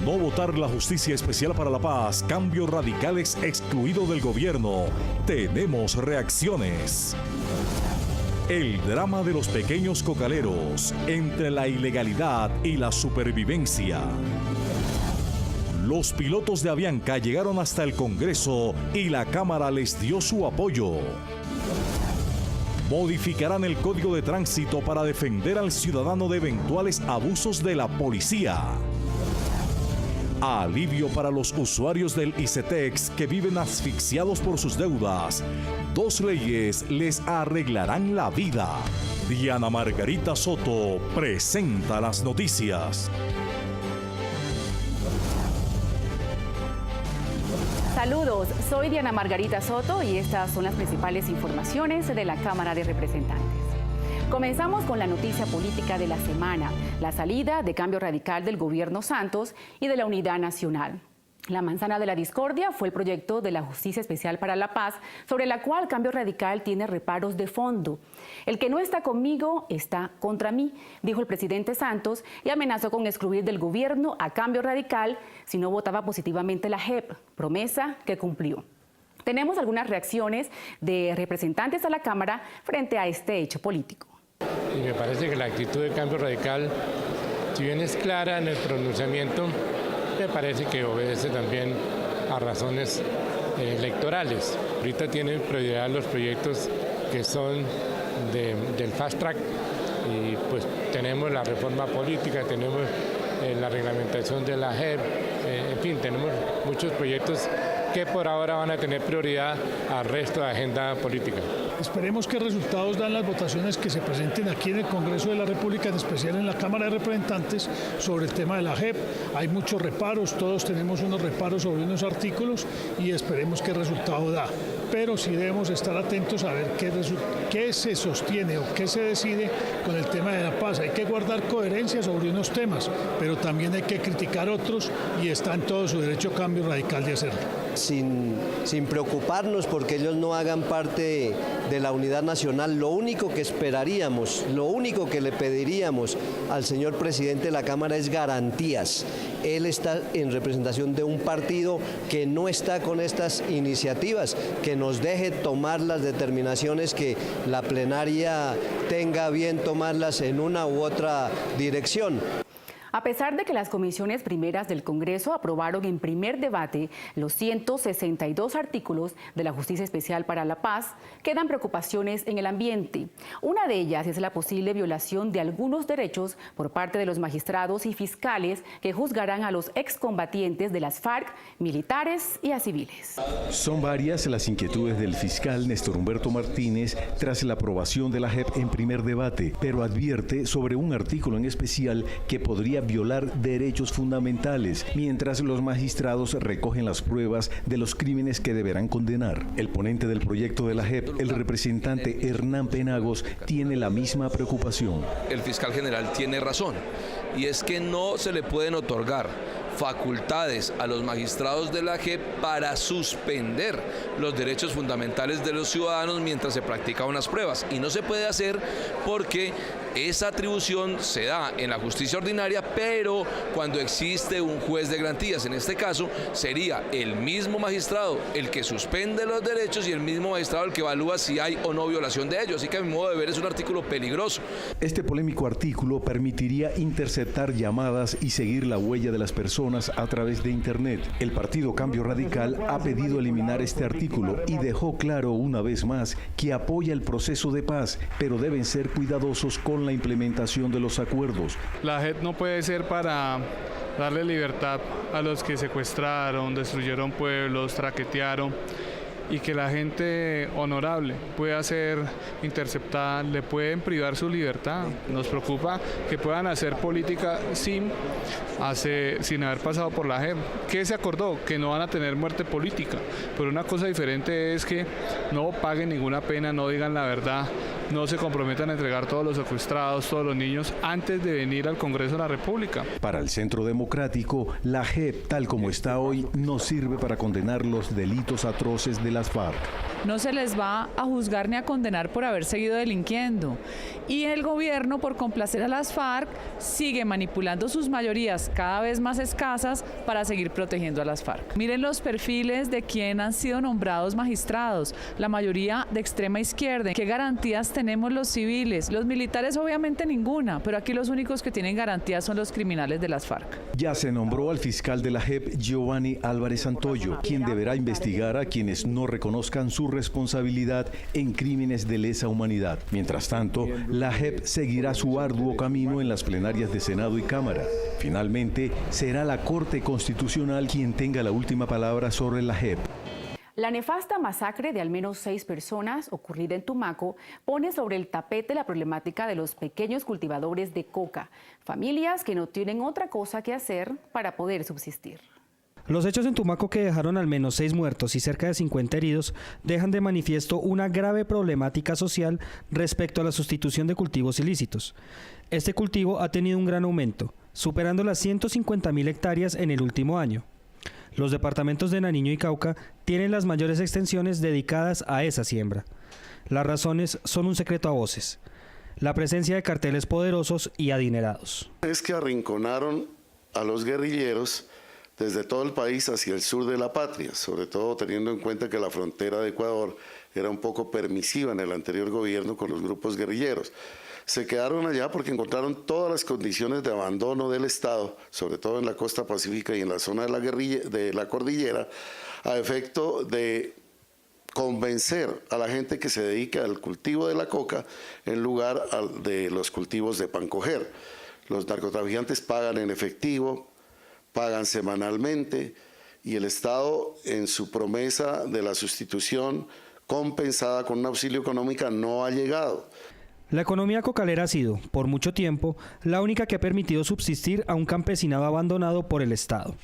no votar la Justicia Especial para la Paz, Cambio Radical es excluido del gobierno. Tenemos reacciones. El drama de los pequeños cocaleros entre la ilegalidad y la supervivencia. Los pilotos de Avianca llegaron hasta el Congreso y la Cámara les dio su apoyo. Modificarán el Código de Tránsito para defender al ciudadano de eventuales abusos de la policía. Alivio para los usuarios del ICETEX que viven asfixiados por sus deudas. 2 leyes les arreglarán la vida. Diana Margarita Soto presenta las noticias. Saludos, soy Diana Margarita Soto y estas son las principales informaciones de la Cámara de Representantes. Comenzamos con la noticia política de la semana, la salida de Cambio Radical del gobierno Santos y de la Unidad Nacional. La manzana de la discordia fue el proyecto de la Justicia Especial para la Paz, sobre la cual Cambio Radical tiene reparos de fondo. El que no está conmigo está contra mí, dijo el presidente Santos, y amenazó con excluir del gobierno a Cambio Radical si no votaba positivamente la JEP, promesa que cumplió. Tenemos algunas reacciones de representantes a la Cámara frente a este hecho político. Y me parece que la actitud de Cambio Radical, si bien es clara en el pronunciamiento, me parece que obedece también a razones electorales. Ahorita tienen prioridad los proyectos que son del fast track y pues tenemos la reforma política, tenemos la reglamentación de la JEP, en fin, tenemos muchos proyectos que por ahora van a tener prioridad al resto de agenda política. Esperemos qué resultados dan las votaciones que se presenten aquí en el Congreso de la República, en especial en la Cámara de Representantes, sobre el tema de la JEP. Hay muchos reparos, todos tenemos unos reparos sobre unos artículos y esperemos qué resultado da. Pero sí debemos estar atentos a ver qué se sostiene o qué se decide con el tema de la paz. Hay que guardar coherencia sobre unos temas, pero también hay que criticar otros y está en todo su derecho Cambio Radical de hacerlo. Sin preocuparnos porque ellos no hagan parte de la unidad nacional, lo único que esperaríamos, lo único que le pediríamos al señor presidente de la Cámara es garantías. Él está en representación de un partido que no está con estas iniciativas, que nos deje tomar las determinaciones que la plenaria tenga bien tomarlas en una u otra dirección. A pesar de que las comisiones primeras del Congreso aprobaron en primer debate los 162 artículos de la Justicia Especial para la Paz, quedan preocupaciones en el ambiente. Una de ellas es la posible violación de algunos derechos por parte de los magistrados y fiscales que juzgarán a los excombatientes de las FARC, militares y a civiles. Son varias las inquietudes del fiscal Néstor Humberto Martínez tras la aprobación de la JEP en primer debate, pero advierte sobre un artículo en especial que podría violar derechos fundamentales, mientras los magistrados recogen las pruebas de los crímenes que deberán condenar. El ponente del proyecto de la JEP, el representante Hernán Penagos, tiene la misma preocupación. El fiscal general tiene razón, y es que no se le pueden otorgar facultades a los magistrados de la JEP para suspender los derechos fundamentales de los ciudadanos mientras se practican unas pruebas. Y no se puede hacer porque esa atribución se da en la justicia ordinaria, pero cuando existe un juez de garantías, en este caso sería el mismo magistrado el que suspende los derechos y el mismo magistrado el que evalúa si hay o no violación de ellos. Así que a mi modo de ver es un artículo peligroso. Este polémico artículo permitiría interceptar llamadas y seguir la huella de las personas a través de Internet. El partido Cambio Radical ha pedido eliminar este artículo y dejó claro una vez más que apoya el proceso de paz, pero deben ser cuidadosos con la implementación de los acuerdos. La JEP no puede ser para darle libertad a los que secuestraron, destruyeron pueblos, traquetearon, y que la gente honorable pueda ser interceptada, le pueden privar su libertad. Nos preocupa que puedan hacer política sin haber pasado por la JEP. ¿Qué se acordó? Que no van a tener muerte política, pero una cosa diferente es que no paguen ninguna pena, no digan la verdad, no se comprometan a entregar todos los secuestrados, todos los niños, antes de venir al Congreso de la República. Para el Centro Democrático, la JEP, tal como está hoy, no sirve para condenar los delitos atroces de las FARC. No se les va a juzgar ni a condenar por haber seguido delinquiendo. Y el gobierno, por complacer a las FARC, sigue manipulando sus mayorías cada vez más escasas para seguir protegiendo a las FARC. Miren los perfiles de quienes han sido nombrados magistrados, la mayoría de extrema izquierda. ¿Qué garantías tenemos los civiles? Los militares obviamente ninguna, pero aquí los únicos que tienen garantías son los criminales de las FARC. Ya se nombró al fiscal de la JEP, Giovanni Álvarez Santoyo, quien deberá investigar a quienes no reconozcan su responsabilidad en crímenes de lesa humanidad. Mientras tanto, la JEP seguirá su arduo camino en las plenarias de Senado y Cámara. Finalmente, será la Corte Constitucional quien tenga la última palabra sobre la JEP. La nefasta masacre de al menos 6 personas ocurrida en Tumaco pone sobre el tapete la problemática de los pequeños cultivadores de coca, familias que no tienen otra cosa que hacer para poder subsistir. Los hechos en Tumaco, que dejaron al menos 6 muertos y cerca de 50 heridos, dejan de manifiesto una grave problemática social respecto a la sustitución de cultivos ilícitos. Este cultivo ha tenido un gran aumento, superando las 150.000 hectáreas en el último año. Los departamentos de Nariño y Cauca tienen las mayores extensiones dedicadas a esa siembra. Las razones son un secreto a voces: la presencia de carteles poderosos y adinerados. Es que arrinconaron a los guerrilleros desde todo el país hacia el sur de la patria, sobre todo teniendo en cuenta que la frontera de Ecuador era un poco permisiva en el anterior gobierno con los grupos guerrilleros. Se quedaron allá porque encontraron todas las condiciones de abandono del Estado, sobre todo en la costa pacífica y en la zona de la cordillera, a efecto de convencer a la gente que se dedica al cultivo de la coca en lugar de los cultivos de pan coger. Los narcotraficantes pagan en efectivo, pagan semanalmente, y el Estado, en su promesa de la sustitución compensada con un auxilio económico, no ha llegado. La economía cocalera ha sido, por mucho tiempo, la única que ha permitido subsistir a un campesinado abandonado por el Estado.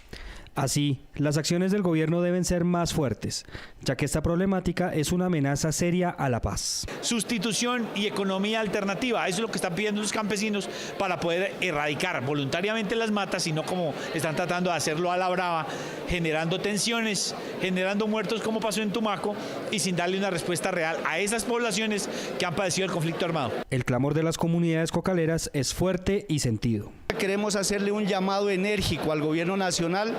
Así, las acciones del gobierno deben ser más fuertes, ya que esta problemática es una amenaza seria a la paz. Sustitución y economía alternativa, eso es lo que están pidiendo los campesinos para poder erradicar voluntariamente las matas y no como están tratando de hacerlo a la brava, generando tensiones, generando muertos como pasó en Tumaco y sin darle una respuesta real a esas poblaciones que han padecido el conflicto armado. El clamor de las comunidades cocaleras es fuerte y sentido. Queremos hacerle un llamado enérgico al gobierno nacional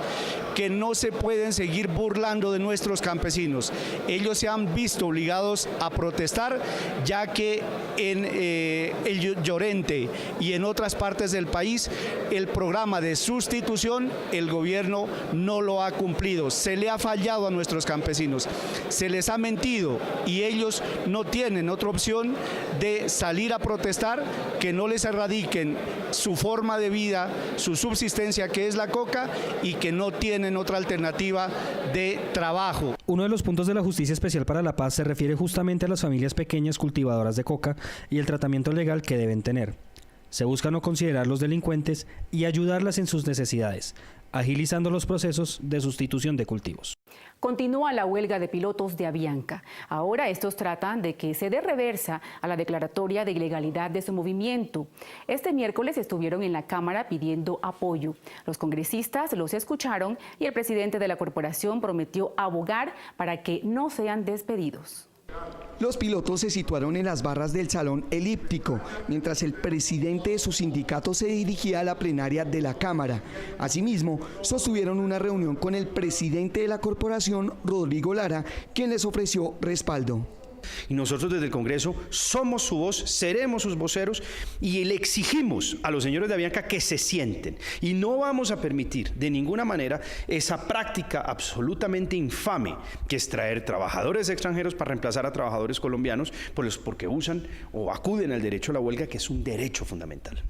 que no se pueden seguir burlando de nuestros campesinos. Ellos se han visto obligados a protestar, ya que en el Llorente y en otras partes del país el programa de sustitución el gobierno no lo ha cumplido. Se le ha fallado a nuestros campesinos, se les ha mentido y ellos no tienen otra opción de salir a protestar que no les erradiquen su forma de vida, su subsistencia, que es la coca, y que no tienen otra alternativa de trabajo. Uno de los puntos de la Justicia Especial para la Paz se refiere justamente a las familias pequeñas cultivadoras de coca y el tratamiento legal que deben tener. Se busca no considerar los delincuentes y ayudarlas en sus necesidades, agilizando los procesos de sustitución de cultivos. Continúa la huelga de pilotos de Avianca. Ahora estos tratan de que se dé reversa a la declaratoria de ilegalidad de su movimiento. Este miércoles estuvieron en la Cámara pidiendo apoyo. Los congresistas los escucharon y el presidente de la corporación prometió abogar para que no sean despedidos. Los pilotos se situaron en las barras del Salón Elíptico, mientras el presidente de su sindicato se dirigía a la plenaria de la Cámara. Asimismo, sostuvieron una reunión con el presidente de la corporación, Rodrigo Lara, quien les ofreció respaldo. Y nosotros desde el Congreso somos su voz, seremos sus voceros y le exigimos a los señores de Avianca que se sienten. Y no vamos a permitir de ninguna manera esa práctica absolutamente infame que es traer trabajadores extranjeros para reemplazar a trabajadores colombianos porque usan o acuden al derecho a la huelga, que es un derecho fundamental.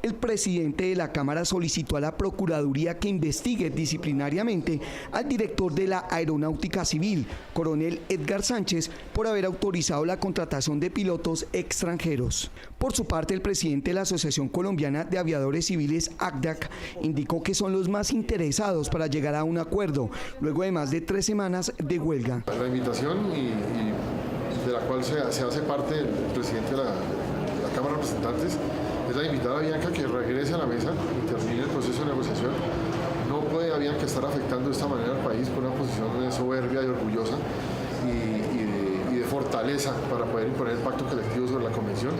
El presidente de la Cámara solicitó a la Procuraduría que investigue disciplinariamente al director de la Aeronáutica Civil, coronel Edgar Sánchez, por haber autorizado la contratación de pilotos extranjeros. Por su parte, el presidente de la Asociación Colombiana de Aviadores Civiles, ACDAC, indicó que son los más interesados para llegar a un acuerdo, luego de más de 3 semanas de huelga. La invitación y de la cual se hace parte el presidente de la Cámara de Representantes, es la invitar a Avianca que regrese a la mesa y termine el proceso de negociación. No puede Avianca estar afectando de esta manera al país con una posición soberbia y orgullosa y de fortaleza para poder imponer el pacto colectivo sobre la convención.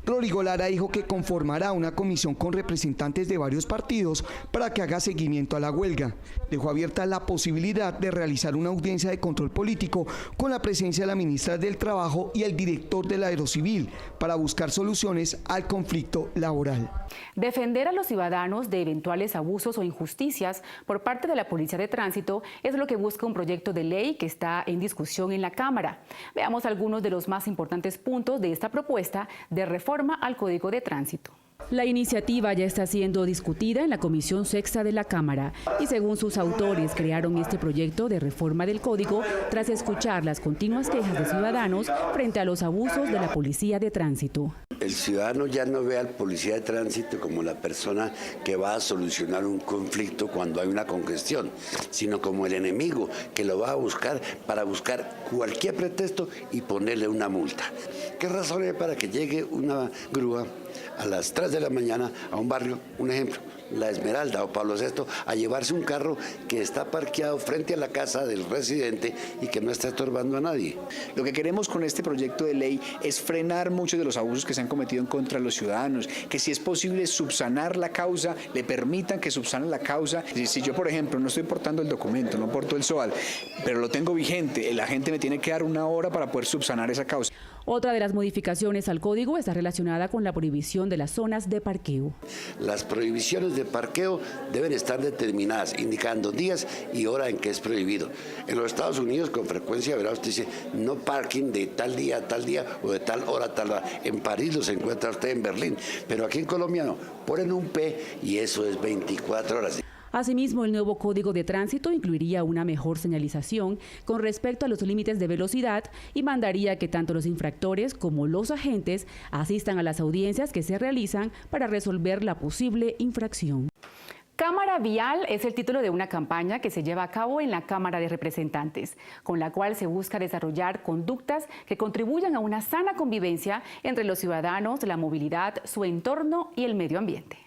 Rodrigo Lara dijo que conformará una comisión con representantes de varios partidos para que haga seguimiento a la huelga. Dejó abierta la posibilidad de realizar una audiencia de control político con la presencia de la ministra del Trabajo y el director del Aerocivil para buscar soluciones al conflicto laboral. Defender a los ciudadanos de eventuales abusos o injusticias por parte de la Policía de Tránsito es lo que busca un proyecto de ley que está en discusión en la Cámara. Veamos algunos de los más importantes puntos de esta propuesta de reforma al Código de Tránsito. La iniciativa ya está siendo discutida en la Comisión Sexta de la Cámara y según sus autores crearon este proyecto de reforma del Código tras escuchar las continuas quejas de ciudadanos frente a los abusos de la Policía de Tránsito. El ciudadano ya no ve al policía de tránsito como la persona que va a solucionar un conflicto cuando hay una congestión, sino como el enemigo que lo va a buscar para buscar cualquier pretexto y ponerle una multa. ¿Qué razón hay para que llegue una grúa a las 3 de la mañana a un barrio, un ejemplo, La Esmeralda o Pablo VI, a llevarse un carro que está parqueado frente a la casa del residente y que no está estorbando a nadie? Lo que queremos con este proyecto de ley es frenar muchos de los abusos que se han cometido en contra de los ciudadanos, que si es posible subsanar la causa, le permitan que subsanen la causa. Si yo, por ejemplo, no estoy portando el documento, no porto el SOAD, pero lo tengo vigente, la gente me tiene que dar una hora para poder subsanar esa causa. Otra de las modificaciones al código está relacionada con la prohibición de las zonas de parqueo. Las prohibiciones de parqueo deben estar determinadas, indicando días y hora en que es prohibido. En los Estados Unidos con frecuencia verá usted dice no parking de tal día o de tal hora a tal hora. En París los encuentra usted en Berlín, pero aquí en Colombia no, ponen un P y eso es 24 horas. Asimismo, el nuevo Código de Tránsito incluiría una mejor señalización con respecto a los límites de velocidad y mandaría que tanto los infractores como los agentes asistan a las audiencias que se realizan para resolver la posible infracción. Cámara Vial es el título de una campaña que se lleva a cabo en la Cámara de Representantes, con la cual se busca desarrollar conductas que contribuyan a una sana convivencia entre los ciudadanos, la movilidad, su entorno y el medio ambiente.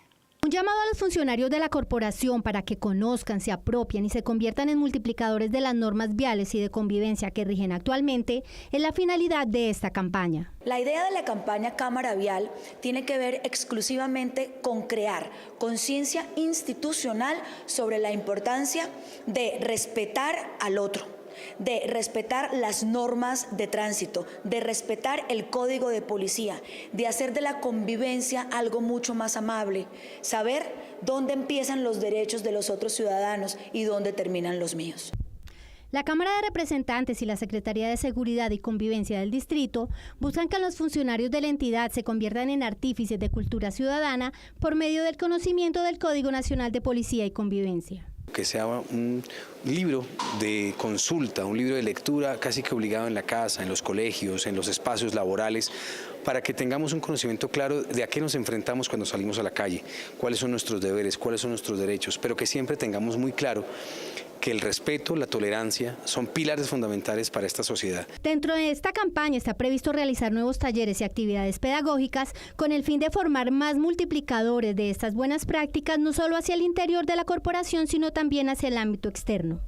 Un llamado a los funcionarios de la corporación para que conozcan, se apropien y se conviertan en multiplicadores de las normas viales y de convivencia que rigen actualmente es la finalidad de esta campaña. La idea de la campaña Cámara Vial tiene que ver exclusivamente con crear conciencia institucional sobre la importancia de respetar al otro, de respetar las normas de tránsito, de respetar el código de policía, de hacer de la convivencia algo mucho más amable, saber dónde empiezan los derechos de los otros ciudadanos y dónde terminan los míos. La Cámara de Representantes y la Secretaría de Seguridad y Convivencia del Distrito buscan que los funcionarios de la entidad se conviertan en artífices de cultura ciudadana por medio del conocimiento del Código Nacional de Policía y Convivencia. Que sea un libro de consulta, un libro de lectura casi que obligado en la casa, en los colegios, en los espacios laborales, para que tengamos un conocimiento claro de a qué nos enfrentamos cuando salimos a la calle, cuáles son nuestros deberes, cuáles son nuestros derechos, pero que siempre tengamos muy claro que el respeto, la tolerancia son pilares fundamentales para esta sociedad. Dentro de esta campaña está previsto realizar nuevos talleres y actividades pedagógicas con el fin de formar más multiplicadores de estas buenas prácticas, no solo hacia el interior de la corporación, sino también hacia el ámbito externo.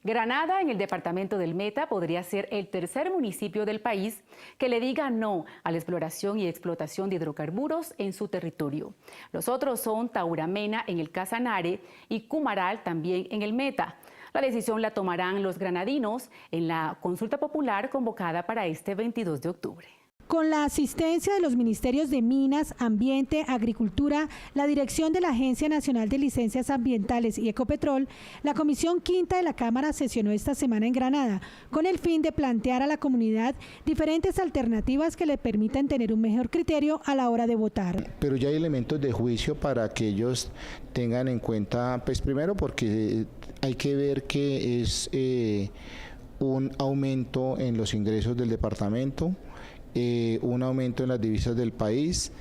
Granada, en el departamento del Meta, podría ser el tercer municipio del país que le diga no a la exploración y explotación de hidrocarburos en su territorio. Los otros son Tauramena en el Casanare y Cumaral también en el Meta. La decisión la tomarán los granadinos en la consulta popular convocada para este 22 de octubre. Con la asistencia de los Ministerios de Minas, Ambiente, Agricultura, la dirección de la Agencia Nacional de Licencias Ambientales y Ecopetrol, la Comisión Quinta de la Cámara sesionó esta semana en Granada, con el fin de plantear a la comunidad diferentes alternativas que le permitan tener un mejor criterio a la hora de votar. Pero ya hay elementos de juicio para que ellos tengan en cuenta, pues primero porque hay que ver que es un aumento en los ingresos del departamento, un aumento en las divisas del país,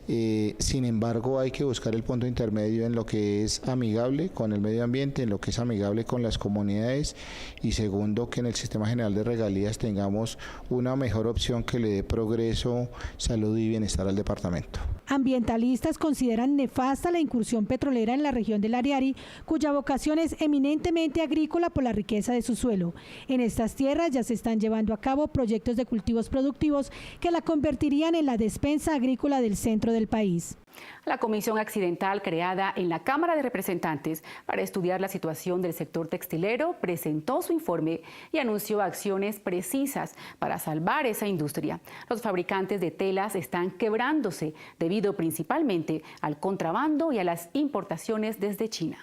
Sin embargo, hay que buscar el punto intermedio en lo que es amigable con el medio ambiente, en lo que es amigable con las comunidades, y segundo, que en el sistema general de regalías tengamos una mejor opción que le dé progreso, salud y bienestar al departamento. Ambientalistas consideran nefasta la incursión petrolera en la región del Ariari, cuya vocación es eminentemente agrícola por la riqueza de su suelo. En estas tierras ya se están llevando a cabo proyectos de cultivos productivos que la convertirían en la despensa agrícola del centro del país. La comisión accidental creada en la Cámara de Representantes para estudiar la situación del sector textilero presentó su informe y anunció acciones precisas para salvar esa industria. Los fabricantes de telas están quebrándose debido principalmente al contrabando y a las importaciones desde China.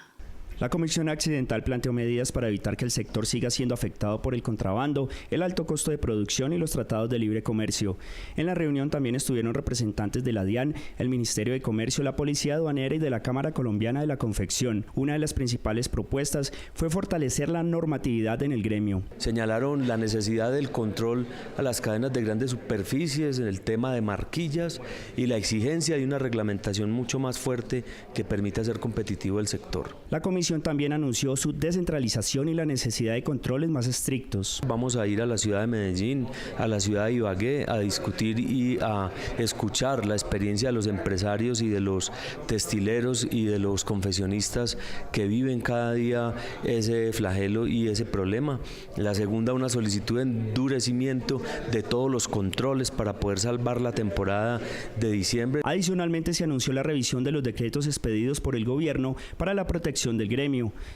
La Comisión Accidental planteó medidas para evitar que el sector siga siendo afectado por el contrabando, el alto costo de producción y los tratados de libre comercio. En la reunión también estuvieron representantes de la DIAN, el Ministerio de Comercio, la Policía Aduanera y de la Cámara Colombiana de la Confección. Una de las principales propuestas fue fortalecer la normatividad en el gremio. Señalaron la necesidad del control a las cadenas de grandes superficies en el tema de marquillas y la exigencia de una reglamentación mucho más fuerte que permita ser competitivo el sector. La Comisión también anunció su descentralización y la necesidad de controles más estrictos. Vamos a ir a la ciudad de Medellín, a la ciudad de Ibagué, a discutir y a escuchar la experiencia de los empresarios y de los textileros y de los confeccionistas que viven cada día ese flagelo y ese problema. La segunda, una solicitud de endurecimiento de todos los controles para poder salvar la temporada de diciembre. Adicionalmente, se anunció la revisión de los decretos expedidos por el gobierno para la protección del gremio.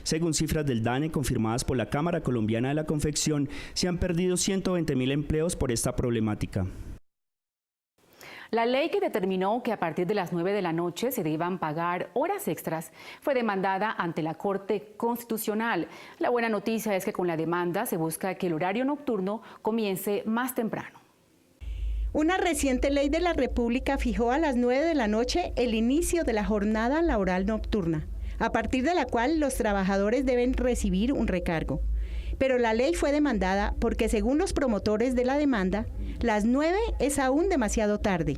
Según cifras del DANE confirmadas por la Cámara Colombiana de la Confección, se han perdido 120.000 empleos por esta problemática. La ley que determinó que a partir de las 9 de la noche se deban pagar horas extras fue demandada ante la Corte Constitucional. La buena noticia es que con la demanda se busca que el horario nocturno comience más temprano. Una reciente ley de la República fijó a las 9 de la noche el inicio de la jornada laboral nocturna, a partir de la cual los trabajadores deben recibir un recargo. Pero la ley fue demandada porque, según los promotores de la demanda, las 9 es aún demasiado tarde.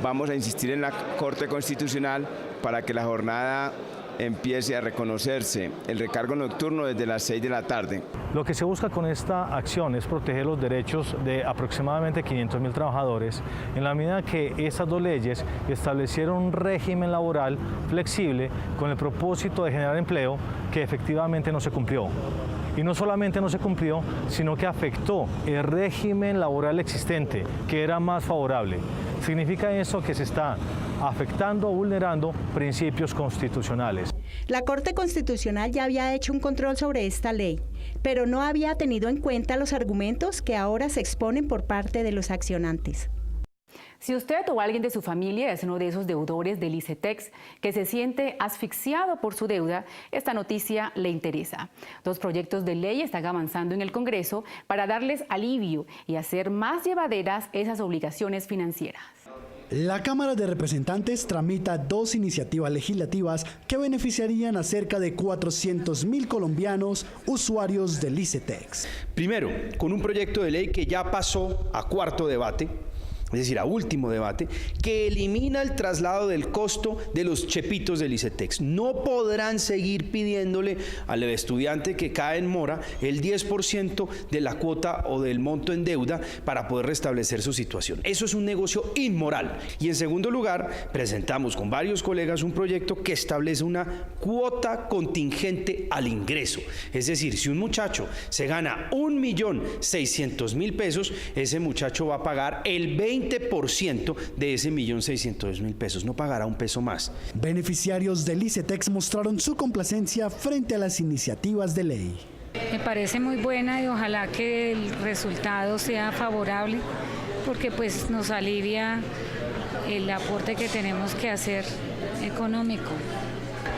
Vamos a insistir en la Corte Constitucional para que la jornada empiece a reconocerse el recargo nocturno desde las 6 de la tarde. Lo que se busca con esta acción es proteger los derechos de aproximadamente 500.000 trabajadores, en la medida que estas dos leyes establecieron un régimen laboral flexible con el propósito de generar empleo que efectivamente no se cumplió. Y no solamente no se cumplió, sino que afectó el régimen laboral existente, que era más favorable. Significa eso que se está afectando o vulnerando principios constitucionales. La Corte Constitucional ya había hecho un control sobre esta ley, pero no había tenido en cuenta los argumentos que ahora se exponen por parte de los accionantes. Si usted o alguien de su familia es uno de esos deudores del ICETEX que se siente asfixiado por su deuda, esta noticia le interesa. 2 proyectos de ley están avanzando en el Congreso para darles alivio y hacer más llevaderas esas obligaciones financieras. La Cámara de Representantes tramita 2 iniciativas legislativas que beneficiarían a cerca de 400.000 colombianos usuarios del ICETEX. Primero, con un proyecto de ley que ya pasó a cuarto debate, es decir, a último debate, que elimina el traslado del costo de los chepitos del ICETEX. No podrán seguir pidiéndole al estudiante que cae en mora el 10% de la cuota o del monto en deuda para poder restablecer su situación. Eso es un negocio inmoral. Y en segundo lugar, presentamos con varios colegas un proyecto que establece una cuota contingente al ingreso. Es decir, si un muchacho se gana 1.600.000 pesos, ese muchacho va a pagar el 20% de ese 1.600.000 pesos, no pagará un peso más. Beneficiarios del ICETEX mostraron su complacencia frente a las iniciativas de ley. Me parece muy buena y ojalá que el resultado sea favorable, porque pues nos alivia el aporte que tenemos que hacer económico.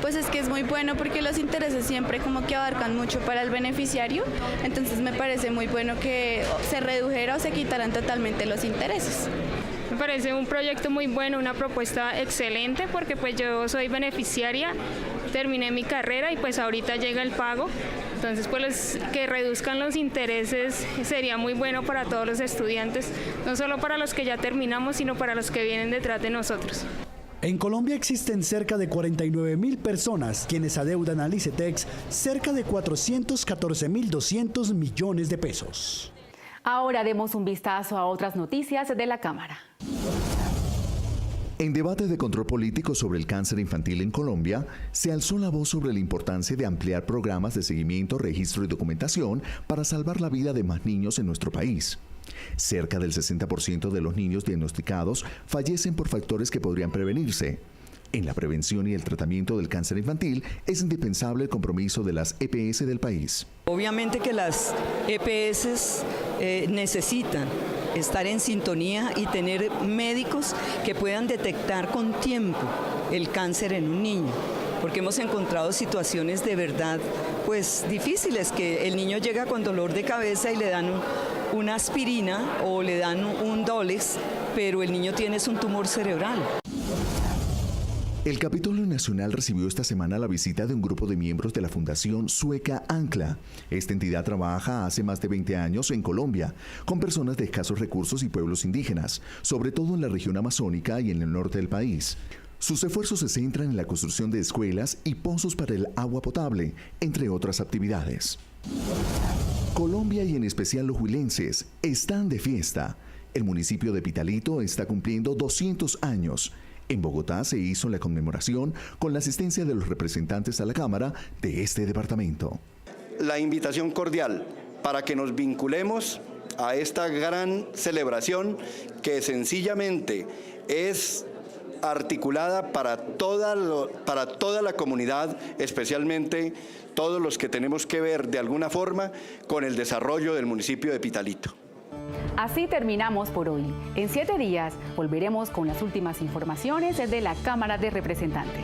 Pues es que es muy bueno porque los intereses siempre como que abarcan mucho para el beneficiario, entonces me parece muy bueno que se redujera o se quitaran totalmente los intereses. Me parece un proyecto muy bueno, una propuesta excelente, porque pues yo soy beneficiaria, terminé mi carrera y pues ahorita llega el pago, entonces pues que reduzcan los intereses sería muy bueno para todos los estudiantes, no solo para los que ya terminamos, sino para los que vienen detrás de nosotros. En Colombia existen cerca de 49.000 personas quienes adeudan al ICETEX cerca de 414.200 millones de pesos. Ahora demos un vistazo a otras noticias de la Cámara. En debate de control político sobre el cáncer infantil en Colombia, se alzó la voz sobre la importancia de ampliar programas de seguimiento, registro y documentación para salvar la vida de más niños en nuestro país. Cerca del 60% de los niños diagnosticados fallecen por factores que podrían prevenirse. En la prevención y el tratamiento del cáncer infantil es indispensable el compromiso de las EPS del país. Obviamente que las EPS necesitan estar en sintonía y tener médicos que puedan detectar con tiempo el cáncer en un niño, porque hemos encontrado situaciones de verdad pues difíciles, que el niño llega con dolor de cabeza y le dan una aspirina o le dan un Dolex, pero el niño tiene un tumor cerebral. El Capitolio Nacional recibió esta semana la visita de un grupo de miembros de la Fundación Sueca Ancla. Esta entidad trabaja hace más de 20 años en Colombia, con personas de escasos recursos y pueblos indígenas, sobre todo en la región amazónica y en el norte del país. Sus esfuerzos se centran en la construcción de escuelas y pozos para el agua potable, entre otras actividades. Colombia y en especial los huilenses están de fiesta. El municipio de Pitalito está cumpliendo 200 años. En Bogotá se hizo la conmemoración con la asistencia de los representantes a la Cámara de este departamento. La invitación cordial para que nos vinculemos a esta gran celebración que sencillamente es articulada para toda la comunidad, especialmente todos los que tenemos que ver de alguna forma con el desarrollo del municipio de Pitalito. Así terminamos por hoy. En 7 días volveremos con las últimas informaciones de la Cámara de Representantes.